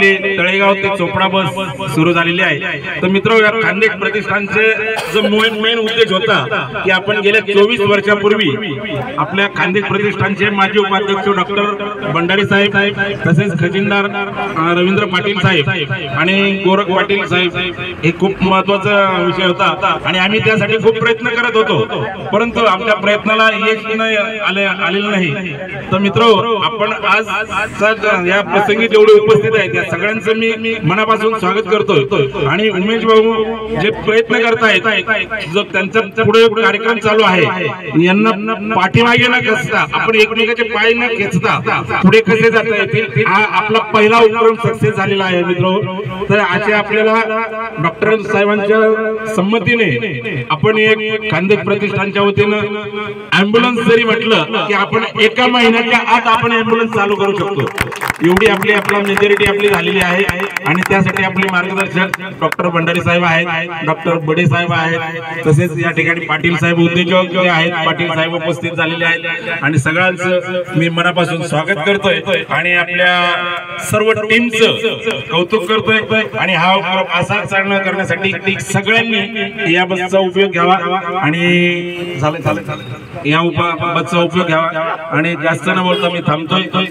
आपली तळेगाव ते चोपडा बस सुरू झालेली आहे। तर मित्र, या खानदेश प्रतिष्ठानचे जो मेन उद्देश होता की आपण गेल्या 24 वर्षापूर्वी आपल्या खानदेश प्रतिष्ठानचे माजी उपाध्यक्ष डॉक्टर भंडारी साहेब, तसेच खजिनदार रवींद्र पाटील साहेब आणि गोरख पाटील साहेब, हे खूप महत्त्वाचा विषय होता आणि आम्ही त्यासाठी खूप प्रयत्न करत होतो, परंतु आमच्या प्रयत्नाला यश आलेलं नाही। तर मित्र, आपण आज या प्रसंगी जेवढे उपस्थित आहेत त्या सगळ्यांचं मी मनापासून स्वागत करतोय आणि उमेश भाऊ जे प्रयत्न करतायत, जो त्यांचा पुढे कार्यक्रम चालू आहे, यांना पाठीमागे न खेचता, आपण एकमेकाचे पाय न खेचता पुढे कसे जाता येतील, हा आपला पहिला उपक्रम सक्सेस झालेला आहे मित्र। तर अशा आपल्याला डॉक्टर साहेबांच्या संमतीने आपण एक खानदेश प्रतिष्ठानच्या वतीनं ॲम्ब्युलन्स जरी म्हटलं की आपण एका महिन्याच्या आत आपण ॲम्ब्युलन्स चालू करू शकतो, एवढी आपला मेजॉरिटी आपली झालेली आहे। आणि त्यासाठी आपले मार्गदर्शक डॉक्टर भंडारी साहेब आहेत, डॉक्टर बडे साहेब आहेत, तसेच या ठिकाणी पाटील साहेब उद्योजक जे आहेत, पाटील साहेब उपस्थित झालेले आहेत आणि सगळ्यांचं मी मनापासून स्वागत करतोय आणि आपल्या सर्व टीमचं कौतुक करतोय। आणि हा उपक्रम असा चालना करण्यासाठी सगळ्यांनी या बसचा उपयोग घ्यावा आणि या बसचा उपयोग घ्यावा आणि जास्त न बोलता मी थांबतोय।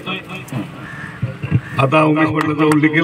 आता उमेश पाटलांचा उल्लेख